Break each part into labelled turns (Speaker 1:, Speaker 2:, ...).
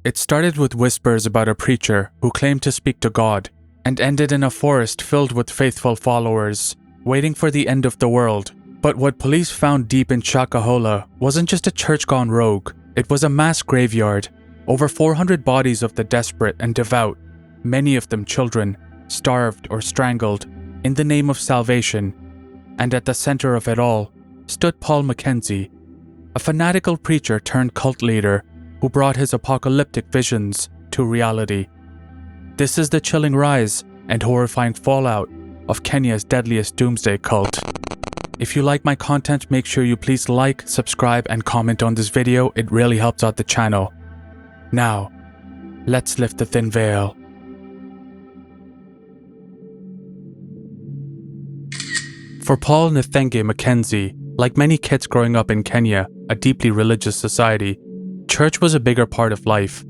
Speaker 1: It started with whispers about a preacher who claimed to speak to God, and ended in a forest filled with faithful followers, waiting for the end of the world. But what police found deep in Shakahola wasn't just a church gone rogue, it was a mass graveyard. Over 400 bodies of the desperate and devout, many of them children, starved or strangled, in the name of salvation. And at the center of it all stood Paul Mackenzie, a fanatical preacher turned cult leader who brought his apocalyptic visions to reality. This is the chilling rise and horrifying fallout of Kenya's deadliest doomsday cult. If you like my content, make sure you please like, subscribe, and comment on this video. It really helps out the channel. Now, let's lift the thin veil. For Paul Mackenzie, like many kids growing up in Kenya, a deeply religious society, church was a bigger part of life.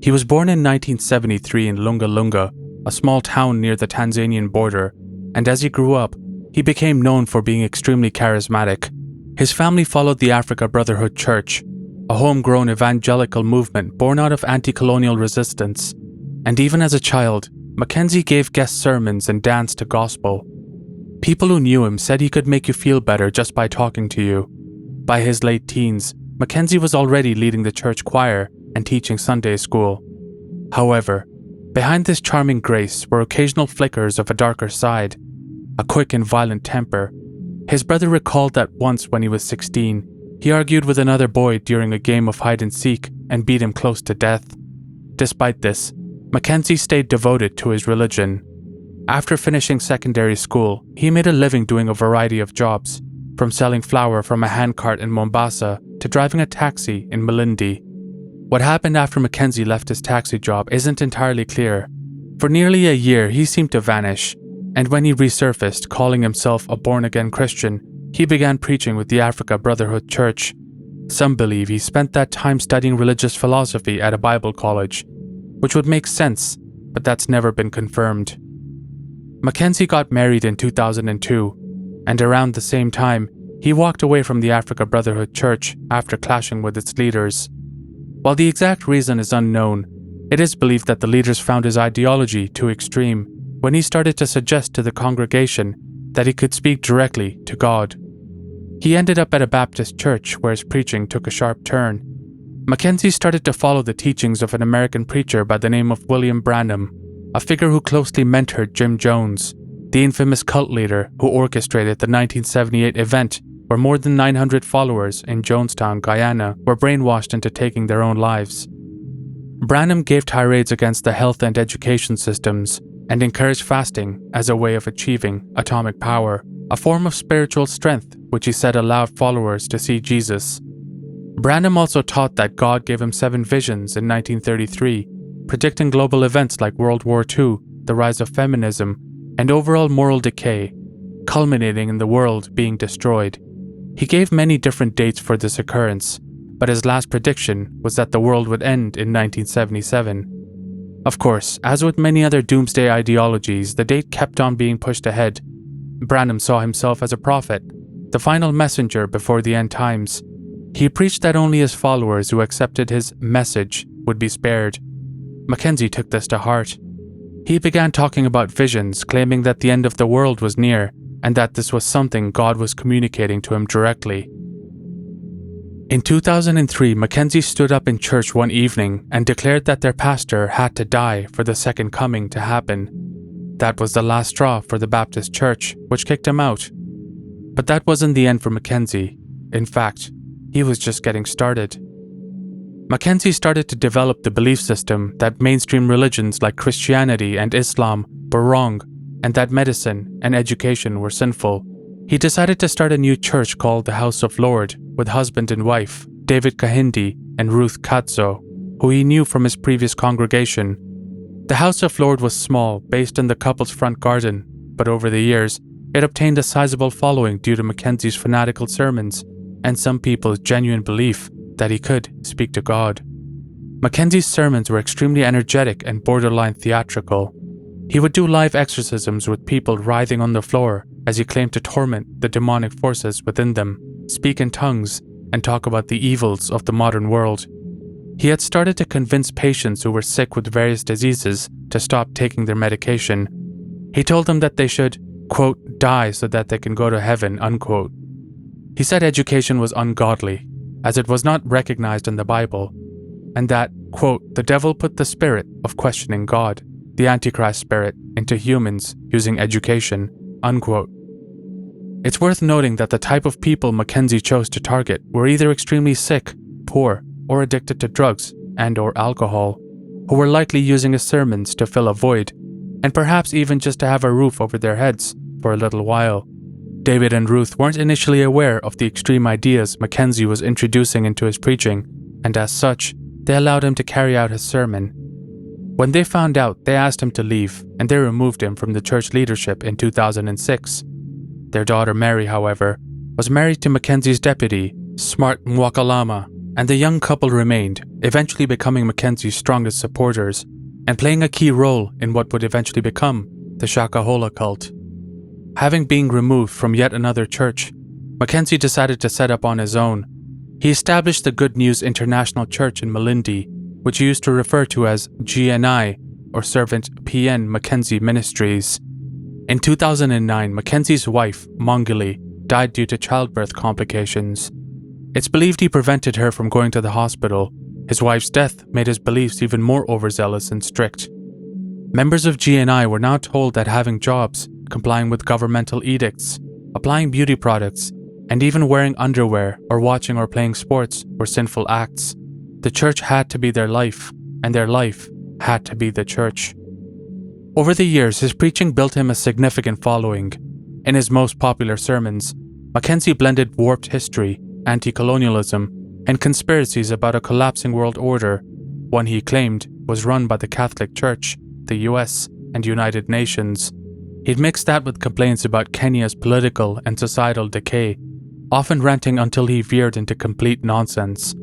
Speaker 1: He was born in 1973 in Lunga Lunga, a small town near the Tanzanian border, and as he grew up, he became known for being extremely charismatic. His family followed the Africa Brotherhood Church, a homegrown evangelical movement born out of anti-colonial resistance. And even as a child, Mackenzie gave guest sermons and danced to gospel. People who knew him said he could make you feel better just by talking to you. By his late teens, Mackenzie was already leading the church choir and teaching Sunday school. However, behind this charming grace were occasional flickers of a darker side, a quick and violent temper. His brother recalled that once when he was 16, he argued with another boy during a game of hide-and-seek and beat him close to death. Despite this, Mackenzie stayed devoted to his religion. After finishing secondary school, he made a living doing a variety of jobs, from selling flour from a handcart in Mombasa to driving a taxi in Malindi. What happened after Mackenzie left his taxi job isn't entirely clear. For nearly a year, he seemed to vanish, and when he resurfaced, calling himself a born-again Christian, he began preaching with the Africa Brotherhood Church. Some believe he spent that time studying religious philosophy at a Bible college, which would make sense, but that's never been confirmed. Mackenzie got married in 2002, and around the same time, he walked away from the Africa Brotherhood Church after clashing with its leaders. While the exact reason is unknown, it is believed that the leaders found his ideology too extreme when he started to suggest to the congregation that he could speak directly to God. He ended up at a Baptist church where his preaching took a sharp turn. Mackenzie started to follow the teachings of an American preacher by the name of William Branham, a figure who closely mentored Jim Jones, the infamous cult leader who orchestrated the 1978 event where more than 900 followers in Jonestown, Guyana, were brainwashed into taking their own lives. Branham gave tirades against the health and education systems and encouraged fasting as a way of achieving atomic power, a form of spiritual strength which he said allowed followers to see Jesus. Branham also taught that God gave him 7 visions in 1933, predicting global events like World War II, the rise of feminism, and overall moral decay, culminating in the world being destroyed. He gave many different dates for this occurrence, but his last prediction was that the world would end in 1977. Of course, as with many other doomsday ideologies, the date kept on being pushed ahead. Branham saw himself as a prophet, the final messenger before the end times. He preached that only his followers who accepted his message would be spared. Mackenzie took this to heart. He began talking about visions, claiming that the end of the world was near, and that this was something God was communicating to him directly. In 2003, Mackenzie stood up in church one evening and declared that their pastor had to die for the second coming to happen. That was the last straw for the Baptist church, which kicked him out. But that wasn't the end for Mackenzie. In fact, he was just getting started. Mackenzie started to develop the belief system that mainstream religions like Christianity and Islam were wrong, and that medicine and education were sinful. He decided to start a new church called the House of Lord with husband and wife, David Kahindi and Ruth Katso, who he knew from his previous congregation. The House of Lord was small, based in the couple's front garden, but over the years, it obtained a sizable following due to Mackenzie's fanatical sermons and some people's genuine belief that he could speak to God. Mackenzie's sermons were extremely energetic and borderline theatrical. He would do live exorcisms with people writhing on the floor as he claimed to torment the demonic forces within them, speak in tongues, and talk about the evils of the modern world. He had started to convince patients who were sick with various diseases to stop taking their medication. He told them that they should, quote, die so that they can go to heaven, unquote. He said education was ungodly, as it was not recognized in the Bible, and that, quote, the devil put the spirit of questioning God, the Antichrist spirit, into humans using education, unquote. It's worth noting that the type of people Mackenzie chose to target were either extremely sick, poor, or addicted to drugs and/or alcohol, who were likely using his sermons to fill a void, and perhaps even just to have a roof over their heads for a little while. David and Ruth weren't initially aware of the extreme ideas Mackenzie was introducing into his preaching, and as such, they allowed him to carry out his sermon. When they found out, they asked him to leave, and they removed him from the church leadership in 2006. Their daughter Mary, however, was married to Mackenzie's deputy, Smart Mwakalama, and the young couple remained, eventually becoming Mackenzie's strongest supporters, and playing a key role in what would eventually become the Shakahola cult. Having been removed from yet another church, Mackenzie decided to set up on his own. He established the Good News International Church in Malindi, which he used to refer to as GNI, or Servant PN Mackenzie Ministries. In 2009, Mackenzie's wife, Mongili, died due to childbirth complications. It's believed he prevented her from going to the hospital. His wife's death made his beliefs even more overzealous and strict. Members of GNI were now told that having jobs, complying with governmental edicts, applying beauty products, and even wearing underwear or watching or playing sports were sinful acts. The church had to be their life, and their life had to be the church. Over the years, his preaching built him a significant following. In his most popular sermons, Mackenzie blended warped history, anti-colonialism, and conspiracies about a collapsing world order, one he claimed was run by the Catholic Church, the US, and United Nations. He'd mixed that with complaints about Kenya's political and societal decay, often ranting until he veered into complete nonsense.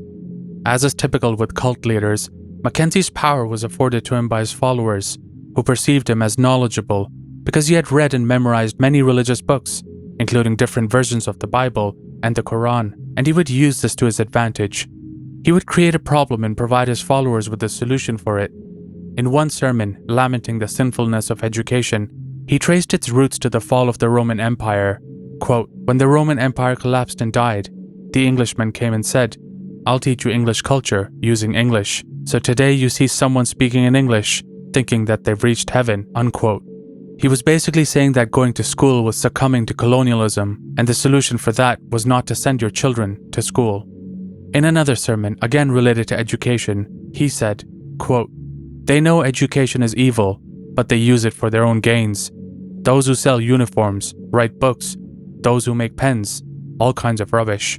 Speaker 1: As is typical with cult leaders, Mackenzie's power was afforded to him by his followers, who perceived him as knowledgeable because he had read and memorized many religious books, including different versions of the Bible and the Quran, and he would use this to his advantage. He would create a problem and provide his followers with a solution for it. In one sermon, lamenting the sinfulness of education, he traced its roots to the fall of the Roman Empire. Quote, when the Roman Empire collapsed and died, the Englishman came and said, I'll teach you English culture using English. So today you see someone speaking in English, thinking that they've reached heaven, unquote. He was basically saying that going to school was succumbing to colonialism, and the solution for that was not to send your children to school. In another sermon, again related to education, he said, quote, they know education is evil, but they use it for their own gains. Those who sell uniforms, write books, those who make pens, all kinds of rubbish.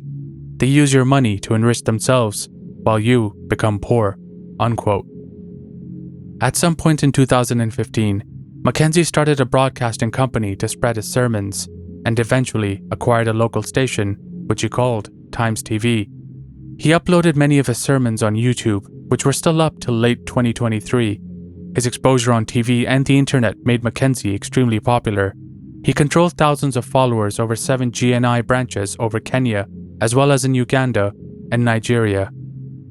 Speaker 1: They use your money to enrich themselves, while you become poor, unquote. At some point in 2015, Mackenzie started a broadcasting company to spread his sermons, and eventually acquired a local station, which he called Times TV. He uploaded many of his sermons on YouTube, which were still up till late 2023. His exposure on TV and the internet made Mackenzie extremely popular. He controlled thousands of followers over 7 GNI branches over Kenya, as well as in Uganda and Nigeria.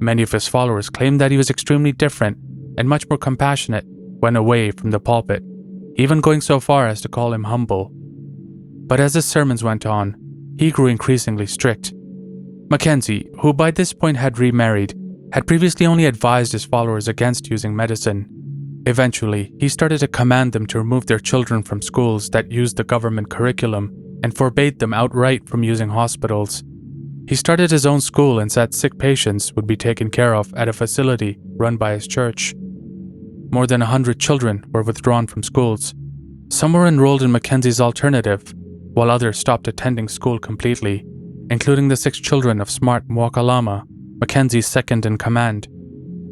Speaker 1: Many of his followers claimed that he was extremely different and much more compassionate when away from the pulpit, even going so far as to call him humble. But as his sermons went on, he grew increasingly strict. Mackenzie, who by this point had remarried, had previously only advised his followers against using medicine. Eventually, he started to command them to remove their children from schools that used the government curriculum and forbade them outright from using hospitals. He started his own school and said sick patients would be taken care of at a facility run by his church. More than 100 children were withdrawn from schools. Some were enrolled in Mackenzie's alternative, while others stopped attending school completely, including the 6 children of Smart Mwakalama, Mackenzie's second in command.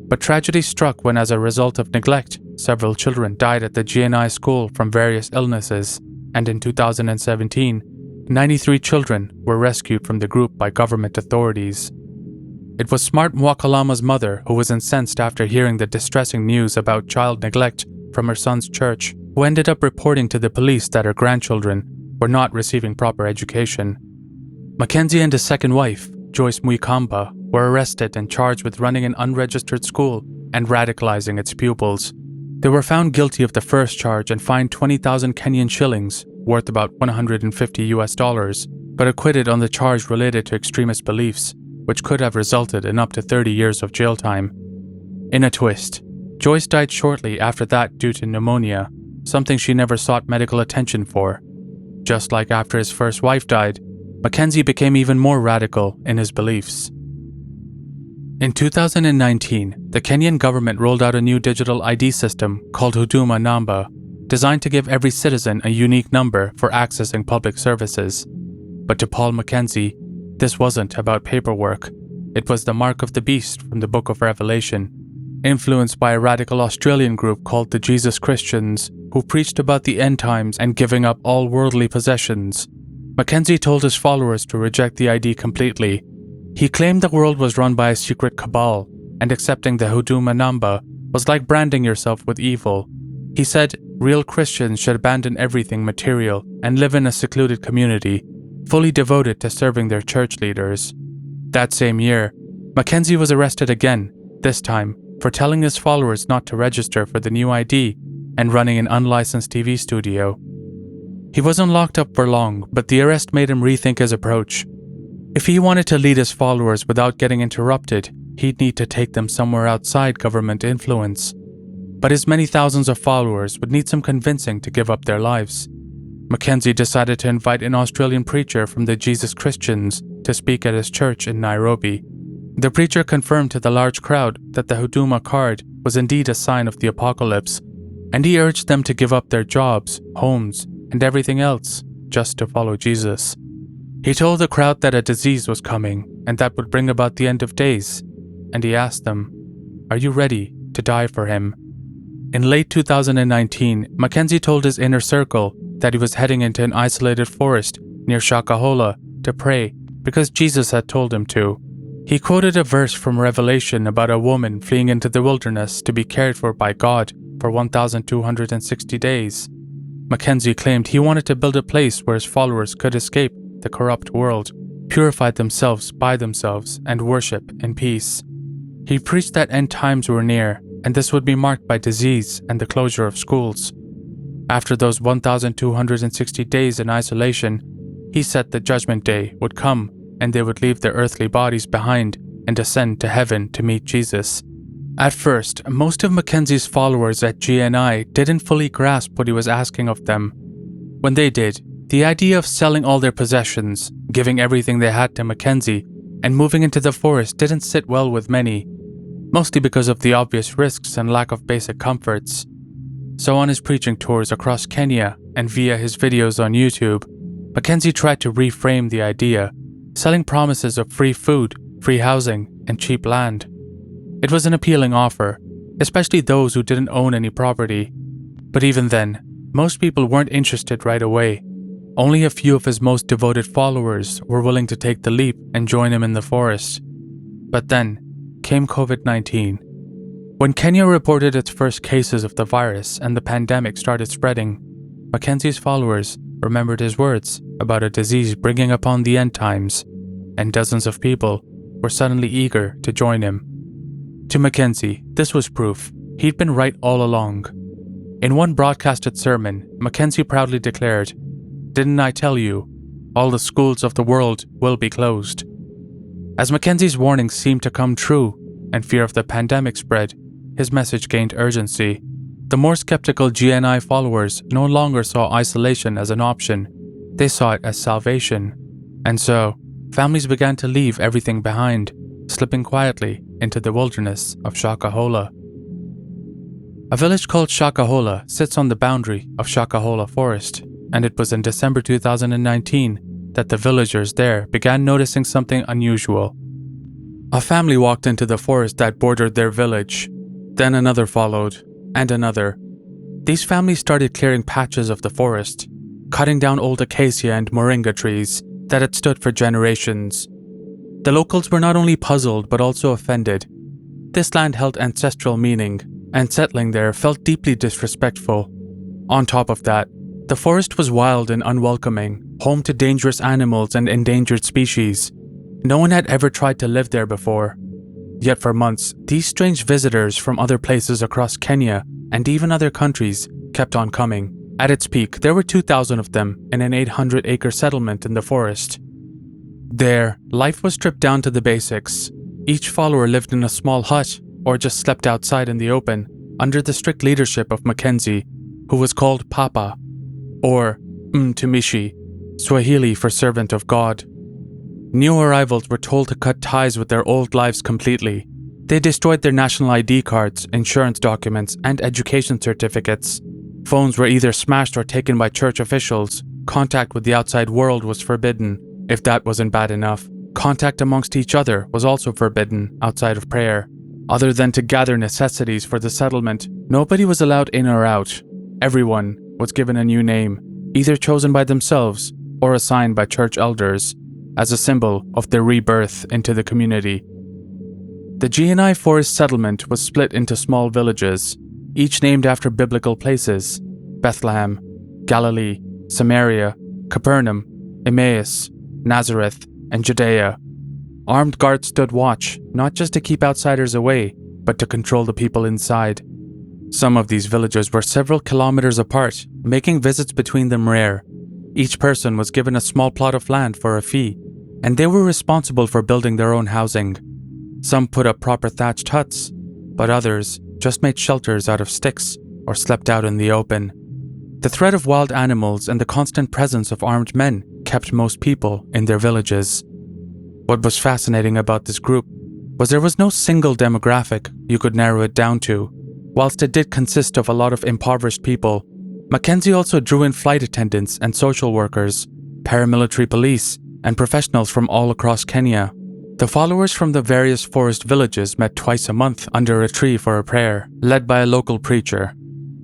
Speaker 1: But tragedy struck when, as a result of neglect, several children died at the GNI school from various illnesses, and in 2017, 93 children were rescued from the group by government authorities. It was Smart Mwakalama's mother who was incensed after hearing the distressing news about child neglect from her son's church, who ended up reporting to the police that her grandchildren were not receiving proper education. Mackenzie and his second wife, Joyce Muikamba, were arrested and charged with running an unregistered school and radicalizing its pupils. They were found guilty of the first charge and fined 20,000 Kenyan shillings, worth about $150, but acquitted on the charge related to extremist beliefs, which could have resulted in up to 30 years of jail time. In a twist, Joyce died shortly after that due to pneumonia, something she never sought medical attention for. Just like after his first wife died, Mackenzie became even more radical in his beliefs. In 2019, the Kenyan government rolled out a new digital ID system called Huduma Namba, designed to give every citizen a unique number for accessing public services. But to Paul Mackenzie, this wasn't about paperwork. It was the mark of the beast from the Book of Revelation, influenced by a radical Australian group called the Jesus Christians, who preached about the end times and giving up all worldly possessions. Mackenzie told his followers to reject the ID completely. He claimed the world was run by a secret cabal, and accepting the Huduma Namba was like branding yourself with evil. He said real Christians should abandon everything material and live in a secluded community, fully devoted to serving their church leaders. That same year, Mackenzie was arrested again, this time for telling his followers not to register for the new ID and running an unlicensed TV studio. He wasn't locked up for long, but the arrest made him rethink his approach. If he wanted to lead his followers without getting interrupted, he'd need to take them somewhere outside government influence. But his many thousands of followers would need some convincing to give up their lives. Mackenzie decided to invite an Australian preacher from the Jesus Christians to speak at his church in Nairobi. The preacher confirmed to the large crowd that the Huduma card was indeed a sign of the apocalypse, and he urged them to give up their jobs, homes, and everything else just to follow Jesus. He told the crowd that a disease was coming and that would bring about the end of days, and he asked them, "Are you ready to die for him?" In late 2019, Mackenzie told his inner circle that he was heading into an isolated forest near Shakahola to pray because Jesus had told him to. He quoted a verse from Revelation about a woman fleeing into the wilderness to be cared for by God for 1,260 days. Mackenzie claimed he wanted to build a place where his followers could escape the corrupt world, purify themselves by themselves, and worship in peace. He preached that end times were near, and this would be marked by disease and the closure of schools. After those 1,260 days in isolation, he said the judgment day would come and they would leave their earthly bodies behind and ascend to heaven to meet Jesus. At first, most of Mackenzie's followers at GNI didn't fully grasp what he was asking of them. When they did, the idea of selling all their possessions, giving everything they had to Mackenzie, and moving into the forest didn't sit well with many, mostly because of the obvious risks and lack of basic comforts. So on his preaching tours across Kenya and via his videos on YouTube, Mackenzie tried to reframe the idea, selling promises of free food, free housing, and cheap land. It was an appealing offer, especially those who didn't own any property. But even then, most people weren't interested right away. Only a few of his most devoted followers were willing to take the leap and join him in the forest. But then came COVID-19. When Kenya reported its first cases of the virus and the pandemic started spreading, Mackenzie's followers remembered his words about a disease bringing upon the end times, and dozens of people were suddenly eager to join him. To Mackenzie, this was proof he'd been right all along. In one broadcasted sermon, Mackenzie proudly declared, "Didn't I tell you, all the schools of the world will be closed?" As Mackenzie's warnings seemed to come true and fear of the pandemic spread, his message gained urgency. The more skeptical GNI followers no longer saw isolation as an option. They saw it as salvation. And so, families began to leave everything behind, slipping quietly into the wilderness of Shakahola. A village called Shakahola sits on the boundary of Shakahola Forest, and it was in December 2019 that the villagers there began noticing something unusual. A family walked into the forest that bordered their village. Then another followed, and another. These families started clearing patches of the forest, cutting down old acacia and moringa trees that had stood for generations. The locals were not only puzzled but also offended. This land held ancestral meaning, and settling there felt deeply disrespectful. On top of that, the forest was wild and unwelcoming, home to dangerous animals and endangered species. No one had ever tried to live there before. Yet for months, these strange visitors from other places across Kenya and even other countries kept on coming. At its peak, there were 2,000 of them in an 800-acre settlement in the forest. There, life was stripped down to the basics. Each follower lived in a small hut or just slept outside in the open under the strict leadership of Mackenzie, who was called Papa, or Mtumishi, Swahili for servant of God. New arrivals were told to cut ties with their old lives completely. They destroyed their national ID cards, insurance documents, and education certificates. Phones were either smashed or taken by church officials. Contact with the outside world was forbidden. If that wasn't bad enough, contact amongst each other was also forbidden outside of prayer. Other than to gather necessities for the settlement, nobody was allowed in or out. Everyone was given a new name, either chosen by themselves or assigned by church elders, as a symbol of their rebirth into the community. The GNI Forest settlement was split into small villages, each named after biblical places: Bethlehem, Galilee, Samaria, Capernaum, Emmaus, Nazareth, and Judea. Armed guards stood watch, not just to keep outsiders away, but to control the people inside. Some of these villages were several kilometers apart, making visits between them rare. Each person was given a small plot of land for a fee, and they were responsible for building their own housing. Some put up proper thatched huts, but others just made shelters out of sticks or slept out in the open. The threat of wild animals and the constant presence of armed men kept most people in their villages. What was fascinating about this group was there was no single demographic you could narrow it down to. Whilst it did consist of a lot of impoverished people, Mackenzie also drew in flight attendants and social workers, paramilitary police, and professionals from all across Kenya. The followers from the various forest villages met twice a month under a tree for a prayer, led by a local preacher.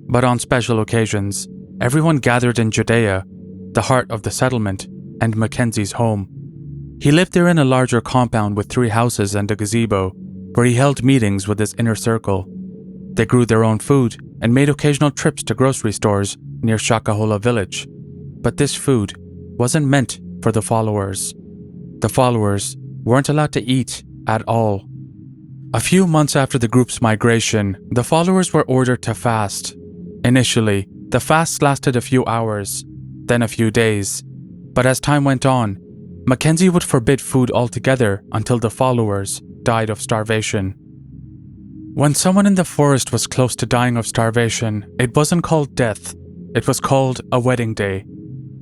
Speaker 1: But on special occasions, everyone gathered in Judea, the heart of the settlement, and Mackenzie's home. He lived there in a larger compound with 3 houses and a gazebo, where he held meetings with his inner circle. They grew their own food and made occasional trips to grocery stores near Shakahola village. But this food wasn't meant for the followers. The followers weren't allowed to eat at all. A few months after the group's migration, the followers were ordered to fast. Initially, the fasts lasted a few hours, then a few days. But as time went on, Mackenzie would forbid food altogether until the followers died of starvation. When someone in the forest was close to dying of starvation, it wasn't called death. It was called a wedding day.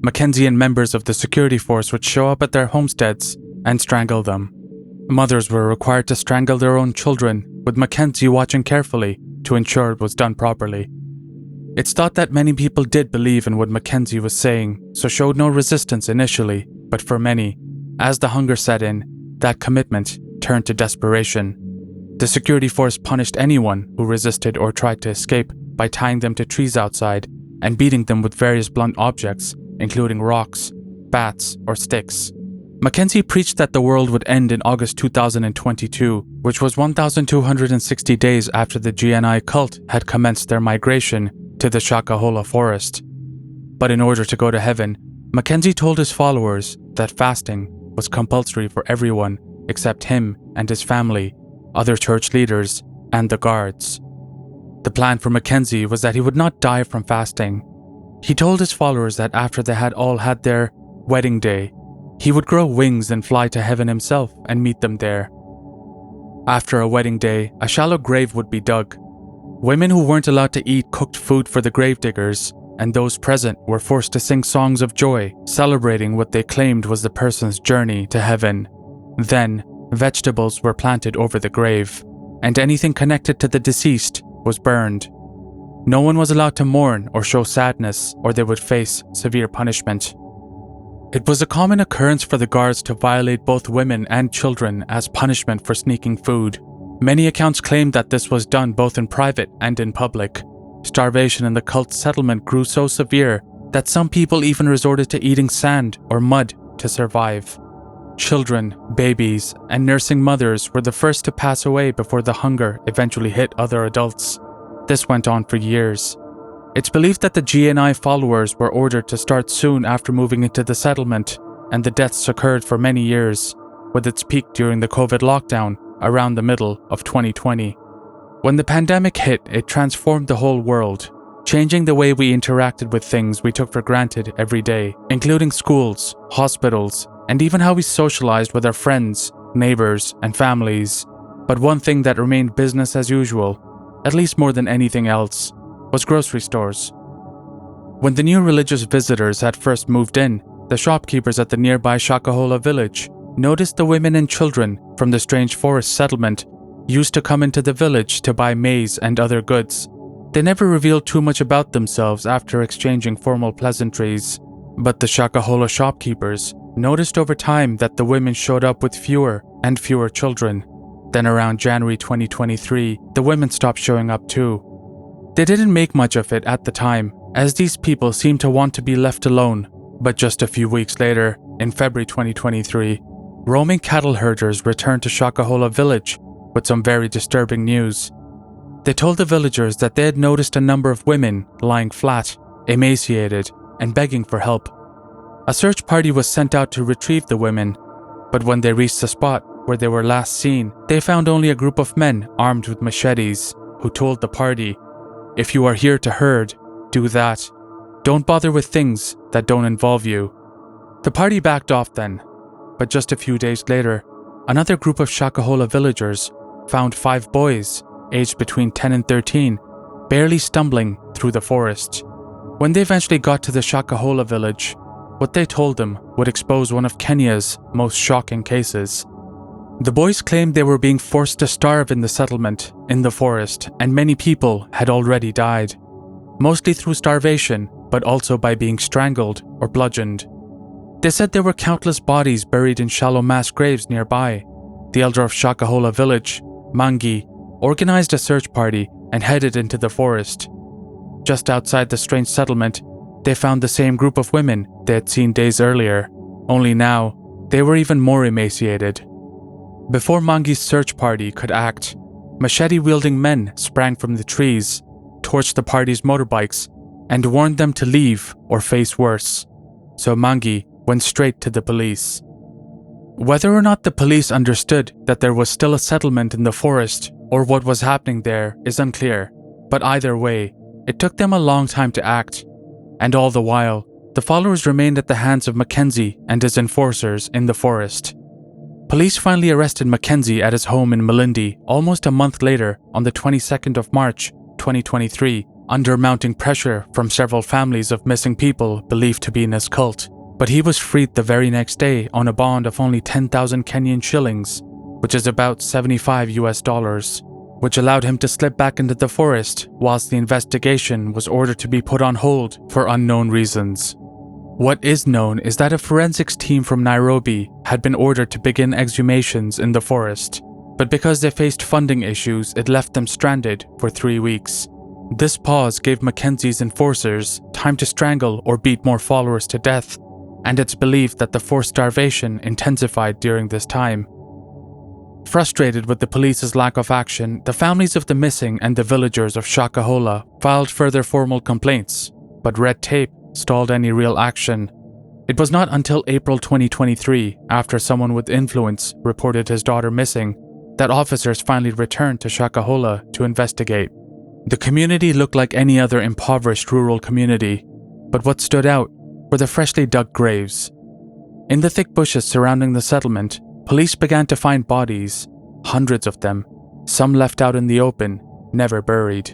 Speaker 1: Mackenzie and members of the security force would show up at their homesteads and strangle them. Mothers were required to strangle their own children, with Mackenzie watching carefully to ensure it was done properly. It's thought that many people did believe in what Mackenzie was saying, so showed no resistance initially, but for many, as the hunger set in, that commitment turned to desperation. The security force punished anyone who resisted or tried to escape by tying them to trees outside and beating them with various blunt objects, including rocks, bats, or sticks. Mackenzie preached that the world would end in August 2022, which was 1,260 days after the GNI cult had commenced their migration to the Shakahola Forest. But in order to go to heaven, Mackenzie told his followers that fasting was compulsory for everyone except him and his family, other church leaders, and the guards. The plan for Mackenzie was that he would not die from fasting. He told his followers that after they had all had their wedding day, he would grow wings and fly to heaven himself and meet them there. After a wedding day, a shallow grave would be dug. Women who weren't allowed to eat cooked food for the gravediggers, and those present were forced to sing songs of joy, celebrating what they claimed was the person's journey to heaven. Then, vegetables were planted over the grave, and anything connected to the deceased was burned. No one was allowed to mourn or show sadness, or they would face severe punishment. It was a common occurrence for the guards to violate both women and children as punishment for sneaking food. Many accounts claim that this was done both in private and in public. Starvation in the cult settlement grew so severe that some people even resorted to eating sand or mud to survive. Children, babies, and nursing mothers were the first to pass away before the hunger eventually hit other adults. This went on for years. It's believed that the GNI followers were ordered to start soon after moving into the settlement, and the deaths occurred for many years. with its peak during the COVID lockdown around the middle of 2020. When the pandemic hit, it transformed the whole world, changing the way we interacted with things we took for granted every day, including schools, hospitals, and even how we socialized with our friends, neighbors, and families. But one thing that remained business as usual, at least more than anything else, was grocery stores. When the new religious visitors had first moved in, the shopkeepers at the nearby Shakahola village noticed the women and children from the strange forest settlement used to come into the village to buy maize and other goods. They never revealed too much about themselves after exchanging formal pleasantries, but the Shakahola shopkeepers noticed over time that the women showed up with fewer and fewer children. Then around January 2023, the women stopped showing up too. They didn't make much of it at the time, as these people seemed to want to be left alone, but just a few weeks later, in February 2023, roaming cattle herders returned to Shakahola village with some very disturbing news. They told the villagers that they had noticed a number of women lying flat, emaciated, and begging for help. A search party was sent out to retrieve the women, but when they reached the spot where they were last seen, they found only a group of men armed with machetes who told the party, "If you are here to herd, do that. Don't bother with things that don't involve you." The party backed off then, but just a few days later, another group of Shakahola villagers found 5 boys, aged between 10 and 13, barely stumbling through the forest. When they eventually got to the Shakahola village, what they told them would expose one of Kenya's most shocking cases. The boys claimed they were being forced to starve in the settlement, in the forest, and many people had already died. Mostly through starvation, but also by being strangled or bludgeoned. They said there were countless bodies buried in shallow mass graves nearby. The elder of Shakahola village, Mangi, organized a search party and headed into the forest. Just outside the strange settlement, they found the same group of women they had seen days earlier, only now they were even more emaciated. Before Mangi's search party could act, machete-wielding men sprang from the trees, torched the party's motorbikes, and warned them to leave or face worse. So Mangi went straight to the police. Whether or not the police understood that there was still a settlement in the forest or what was happening there is unclear, but either way, it took them a long time to act, and all the while, the followers remained at the hands of Mackenzie and his enforcers in the forest. Police finally arrested Mackenzie at his home in Malindi almost a month later on the 22nd of March, 2023, under mounting pressure from several families of missing people believed to be in his cult. But he was freed the very next day on a bond of only 10,000 Kenyan shillings, which is about $75, which allowed him to slip back into the forest whilst the investigation was ordered to be put on hold for unknown reasons. What is known is that a forensics team from Nairobi had been ordered to begin exhumations in the forest, but because they faced funding issues, it left them stranded for 3 weeks. This pause gave Mackenzie's enforcers time to strangle or beat more followers to death, and it's believed that the forced starvation intensified during this time. Frustrated with the police's lack of action, the families of the missing and the villagers of Shakahola filed further formal complaints, but red tape stalled any real action. It was not until April 2023, after someone with influence reported his daughter missing, that officers finally returned to Shakahola to investigate. The community looked like any other impoverished rural community, but what stood out were the freshly dug graves. In the thick bushes surrounding the settlement, police began to find bodies, hundreds of them, some left out in the open, never buried.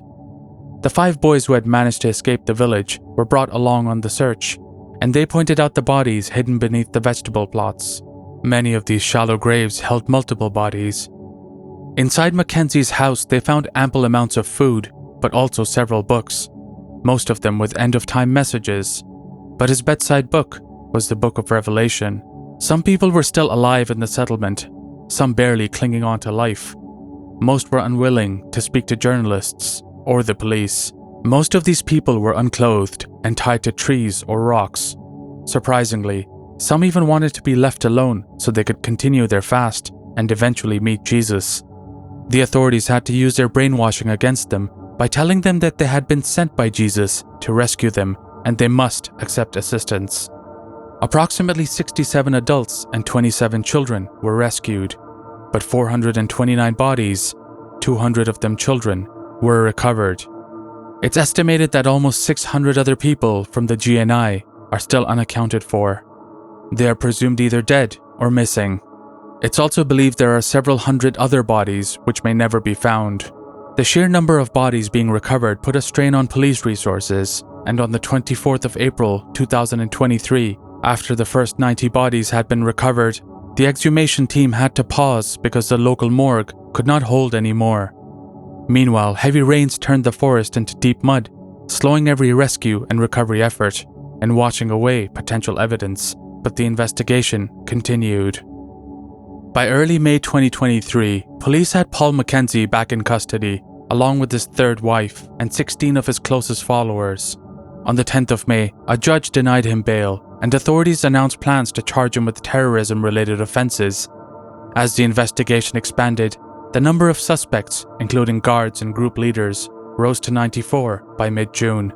Speaker 1: The 5 boys who had managed to escape the village were brought along on the search, and they pointed out the bodies hidden beneath the vegetable plots. Many of these shallow graves held multiple bodies. Inside Mackenzie's house, they found ample amounts of food, but also several books, most of them with end-of-time messages. But his bedside book was the Book of Revelation. Some people were still alive in the settlement, some barely clinging on to life. Most were unwilling to speak to journalists or the police. Most of these people were unclothed and tied to trees or rocks. Surprisingly, some even wanted to be left alone so they could continue their fast and eventually meet Jesus. The authorities had to use their brainwashing against them by telling them that they had been sent by Jesus to rescue them and they must accept assistance. Approximately 67 adults and 27 children were rescued, but 429 bodies, 200 of them children, were recovered. It's estimated that almost 600 other people from the GNI are still unaccounted for. They are presumed either dead or missing. It's also believed there are several hundred other bodies which may never be found. The sheer number of bodies being recovered put a strain on police resources, and on the 24th of April 2023, after the first 90 bodies had been recovered, the exhumation team had to pause because the local morgue could not hold any more. Meanwhile, heavy rains turned the forest into deep mud, slowing every rescue and recovery effort, and washing away potential evidence, but the investigation continued. By early May 2023, police had Paul Mackenzie back in custody, along with his third wife and 16 of his closest followers. On the 10th of May, a judge denied him bail, and authorities announced plans to charge him with terrorism-related offences. As the investigation expanded, the number of suspects, including guards and group leaders, rose to 94 by mid-June.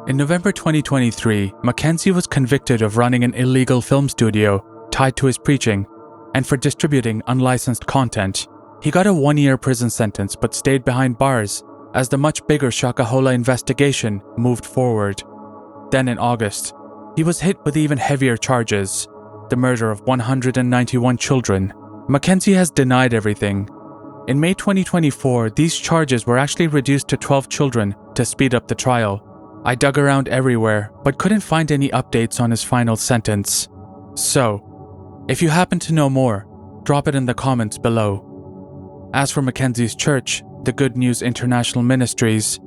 Speaker 1: In November 2023, Mackenzie was convicted of running an illegal film studio tied to his preaching and for distributing unlicensed content. He got a 1-year prison sentence but stayed behind bars as the much bigger Shakahola investigation moved forward. Then in August, he was hit with even heavier charges, the murder of 191 children. Mackenzie has denied everything. In May 2024, these charges were actually reduced to 12 children to speed up the trial. I dug around everywhere, but couldn't find any updates on his final sentence. So, if you happen to know more, drop it in the comments below. As for Mackenzie's church, the Good News International Ministries,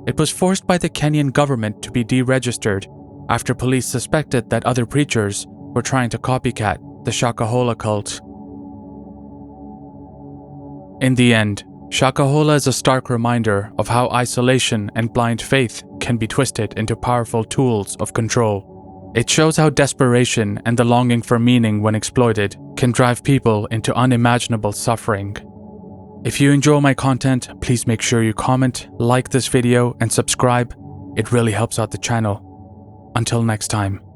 Speaker 1: it was forced by the Kenyan government to be deregistered after police suspected that other preachers were trying to copycat the Shakahola cult. In the end, Shakahola is a stark reminder of how isolation and blind faith can be twisted into powerful tools of control. It shows how desperation and the longing for meaning when exploited can drive people into unimaginable suffering. If you enjoy my content, please make sure you comment, like this video, and subscribe. It really helps out the channel. Until next time.